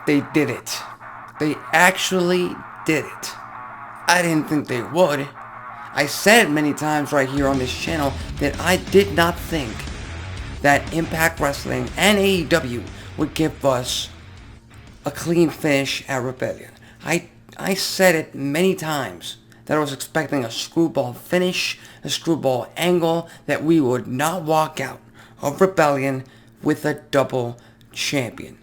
They did it. They actually did it. I didn't think they would. I said it many times right here on this channel that I did not think that Impact Wrestling and AEW would give us a clean finish at Rebellion. I said it many times that I was expecting a screwball finish, a screwball angle, that we would not walk out of Rebellion with a double champion.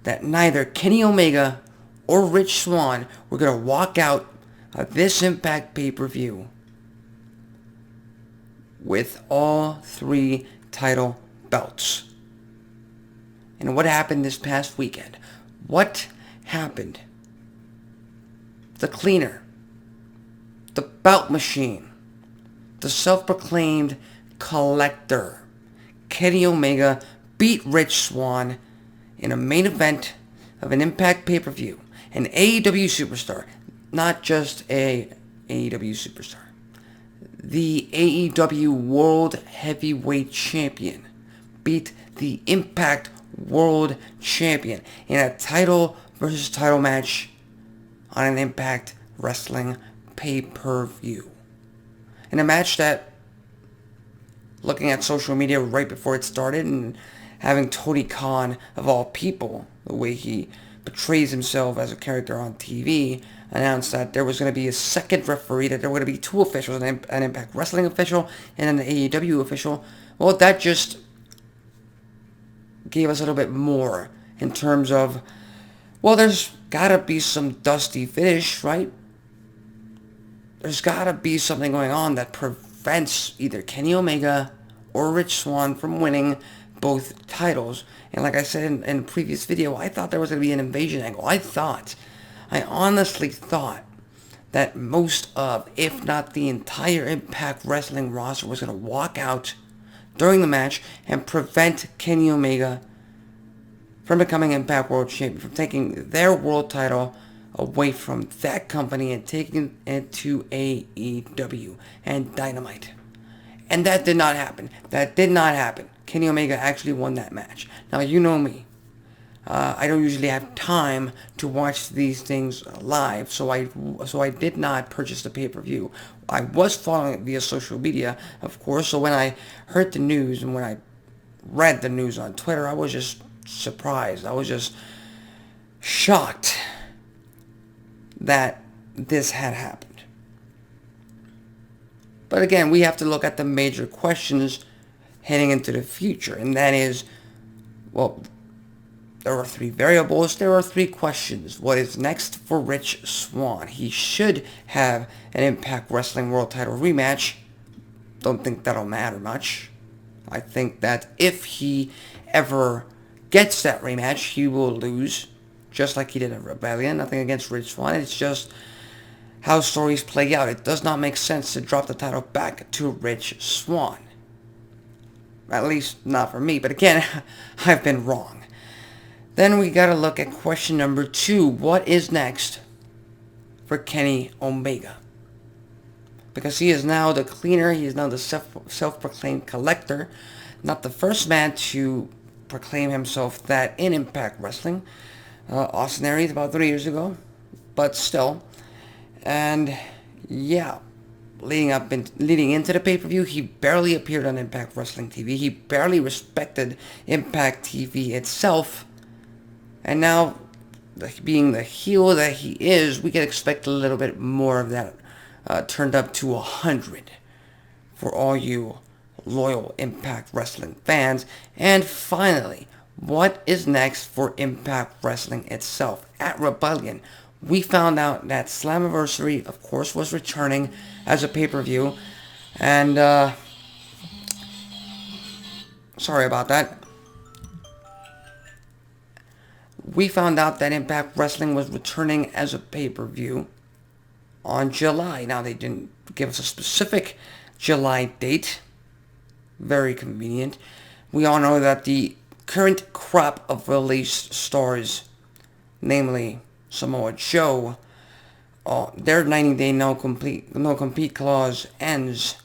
That neither Kenny Omega or Rich Swann were going to walk out of this Impact pay-per-view with all 3 title belts. And what happened this past weekend? What happened? The cleaner, the belt machine, the self-proclaimed collector, Kenny Omega beat Rich Swann in a main event of an Impact pay-per-view. An AEW superstar, not just a AEW superstar. The AEW World Heavyweight Champion beat the Impact World Champion in a title versus title match on an Impact Wrestling pay-per-view. In a match that, looking at social media right before it started and having Tony Khan, of all people, the way he portrays himself as a character on TV, announced that there was going to be a second referee, that there were going to be 2 officials, an Impact Wrestling official and an AEW official. Well, that just gave us a little bit more in terms of, well, there's gotta be some dusty finish, right? There's gotta be something going on that prevents either Kenny Omega or Rich Swann from winning both titles. And like I said in a previous video, I thought there was going to be an invasion angle. I honestly thought that most of, if not the entire Impact Wrestling roster, was going to walk out during the match and prevent Kenny Omega from becoming Impact World Champion, from taking their world title away from that company and taking it to AEW and Dynamite. And that did not happen. That did not happen. Kenny Omega actually won that match. Now, you know me. I don't usually have time to watch these things live, so I did not purchase the pay-per-view. I was following it via social media, of course, so when I heard the news and when I read the news on Twitter, I was just surprised. I was just shocked that this had happened. But again, we have to look at the major questions heading into the future, and that is, well, there are 3 variables, there are 3 questions. What is next for Rich Swann? He should have an Impact Wrestling World Title rematch. Don't think that'll matter much. I think that if he ever gets that rematch, he will lose, just like he did at Rebellion. Nothing against Rich Swann, it's just how stories play out. It does not make sense to drop the title back to Rich Swann. At least not for me, but again, I've been wrong. Then we gotta look at question number 2. What is next for Kenny Omega? Because he is now the cleaner, he is now the self-proclaimed collector. Not the first man to proclaim himself that in Impact Wrestling. Austin Aries about 3 years ago, but still. And yeah, leading into the pay-per-view, he barely appeared on Impact Wrestling TV. He barely respected Impact TV itself. And now, being the heel that he is, we can expect a little bit more of that turned up to 100 for all you loyal Impact Wrestling fans. And finally, what is next for Impact Wrestling itself? At Rebellion, we found out that Slammiversary, of course, was returning as a pay-per-view. And, sorry about that. We found out that Impact Wrestling was returning as a pay-per-view on July. Now, they didn't give us a specific July date. Very convenient. We all know that the current crop of released stars, namely Samoa Joe, their 90-day no-compete clause ends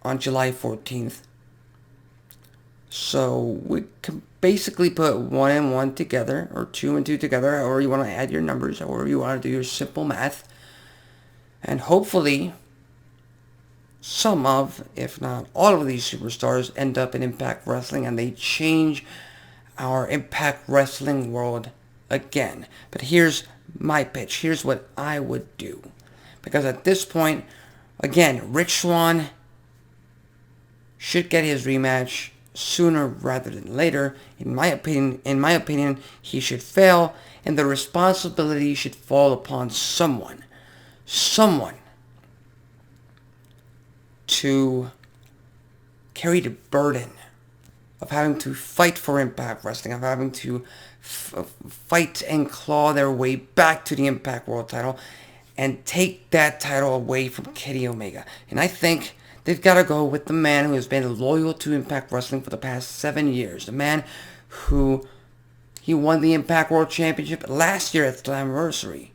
on July 14th. So basically put 1 and 1 together, or 2 and 2 together, or you want to add your numbers, or you want to do your simple math. And hopefully, some of, if not all of these superstars end up in Impact Wrestling and they change our Impact Wrestling world again. But here's my pitch. Here's what I would do. Because at this point, again, Rich Swann should get his rematch sooner rather than later. In my opinion, he should fail, and the responsibility should fall upon someone to carry the burden of having to fight for Impact Wrestling, of having to fight and claw their way back to the Impact World title and take that title away from Kenny Omega. And I think they've got to go with the man who has been loyal to Impact Wrestling for the past 7 years. The man who he won the Impact World Championship last year at Slammiversary.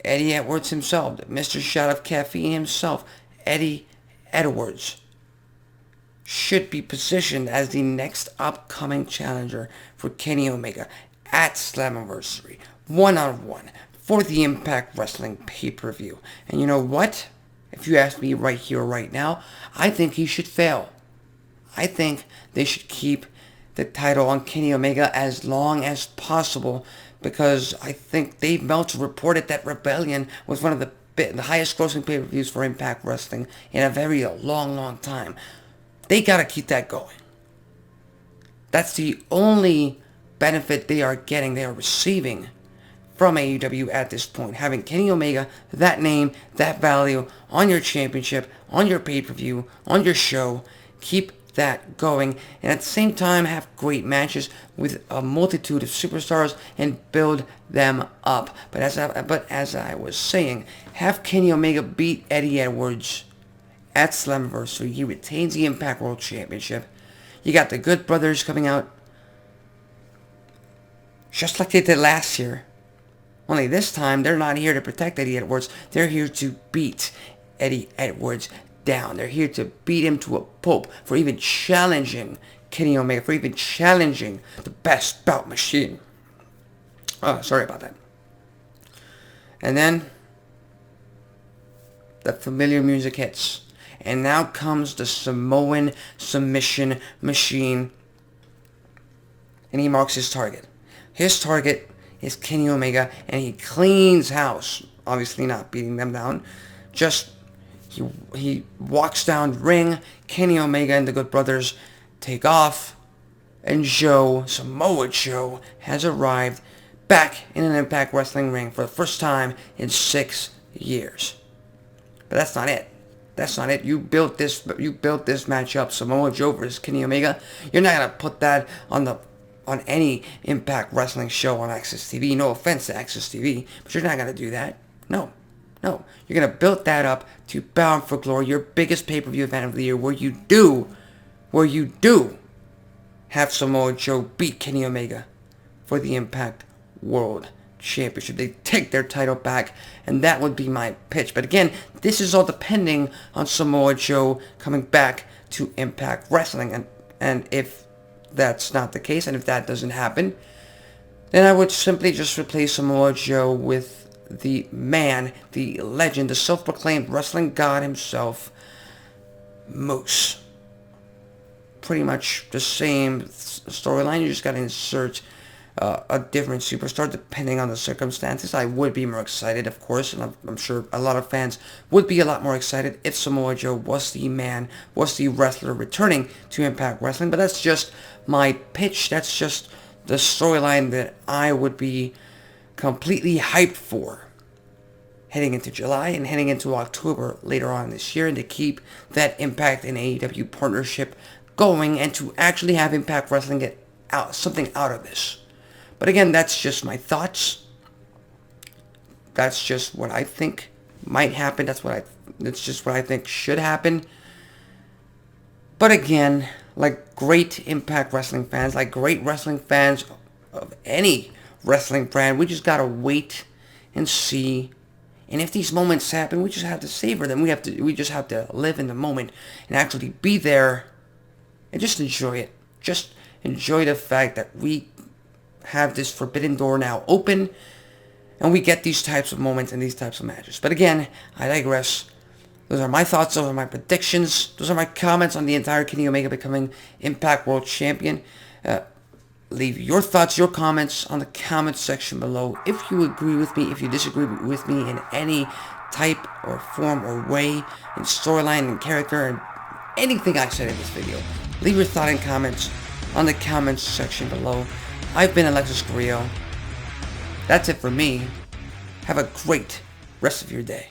Eddie Edwards himself, Mr. Shot of Caffeine himself, Eddie Edwards, should be positioned as the next upcoming challenger for Kenny Omega at Slammiversary, 1-on-1, for the Impact Wrestling pay-per-view. And you know what? If you ask me right here, right now, I think he should fail. I think they should keep the title on Kenny Omega as long as possible, because I think Dave Meltzer reported that Rebellion was one of the highest grossing pay-per-views for Impact Wrestling in a very long time. They gotta keep that going. That's the only benefit they are receiving from AEW at this point. Having Kenny Omega, that name, that value, on your championship, on your pay-per-view, on your show. Keep that going, and at the same time have great matches with a multitude of superstars and build them up. But as I was saying, have Kenny Omega beat Eddie Edwards at Slammiversary. He retains the Impact World Championship. You got the Good Brothers coming out just like they did last year. Only this time, they're not here to protect Eddie Edwards. They're here to beat Eddie Edwards down. They're here to beat him to a pulp for even challenging Kenny Omega, for even challenging the best bout machine. Oh, sorry about that. And then the familiar music hits. And now comes the Samoan submission machine. And he marks his target. His target is Kenny Omega, and he cleans house. Obviously not beating them down. Just, he walks down the ring. Kenny Omega and the Good Brothers take off. And Samoa Joe, has arrived back in an Impact Wrestling ring for the first time in 6 years. But that's not it. That's not it. You built this matchup, Samoa Joe versus Kenny Omega. You're not gonna put that on any Impact Wrestling show on Access TV. No offense to Access TV, but you're not gonna do that. No. You're gonna build that up to Bound for Glory, your biggest pay-per-view event of the year, where you do have Samoa Joe beat Kenny Omega for the Impact World Championship. They take their title back, and that would be my pitch. But again, this is all depending on Samoa Joe coming back to Impact Wrestling. And if that's not the case, and if that doesn't happen, then I would simply just replace Samoa Joe with the man, the legend, the self-proclaimed wrestling god himself, Moose. Pretty much the same storyline. You just got to insert a different superstar depending on the circumstances. I would be more excited, of course, and I'm sure a lot of fans would be a lot more excited if Samoa Joe was the man, was the wrestler returning to Impact Wrestling. But that's just my pitch. That's just the storyline that I would be completely hyped for heading into July and heading into October later on this year, and to keep that Impact and AEW partnership going, and to actually have Impact Wrestling get something out of this. But again, that's just my thoughts. That's just what I think might happen. That's just what I think should happen. But again, like great Impact Wrestling fans, like great wrestling fans of any wrestling brand, we just gotta wait and see. And if these moments happen, we just have to savor them. We just have to live in the moment and actually be there and just enjoy it. Just enjoy the fact that we have this forbidden door now open, and we get these types of moments and these types of matches. But again, I digress. Those are my thoughts, those are my predictions, those are my comments on the entire Kenny Omega becoming Impact World Champion. Leave your thoughts, your comments on the comments section below. If you agree with me, if you disagree with me in any type or form or way, in storyline and character, and anything I said in this video, leave your thought and comments on the comments section below. I've been Alexis Carrillo. That's it for me. Have a great rest of your day.